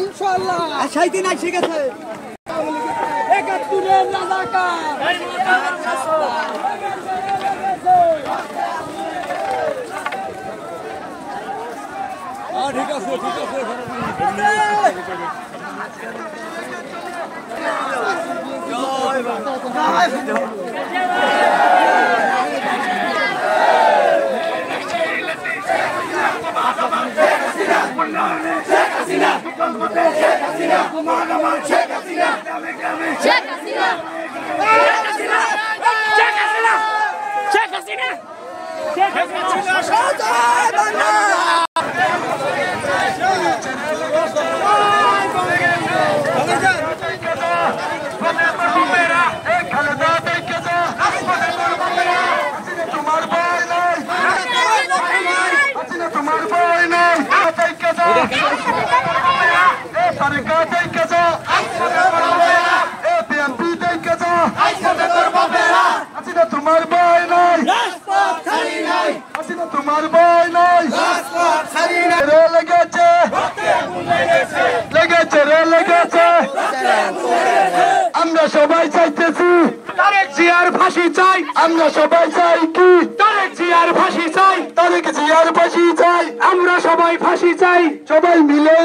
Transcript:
ইনশাআল্লাহ সাইদিন আইছে গেছে একাত্তরের রাজাকার ঠিক আছে ঠিক আছে তোমার বই নাই লেগেছে লেগেছে আমরা সবাই চাইতেছি তারেক জিয়ার ফাঁসি চাই আমরা সবাই চাই কি তারেক জিয়ার ফাঁসি চাই তারেক জিয়ার ফাঁসি চাই আমরা সবাই ফাঁসি চাই সবাই মিলে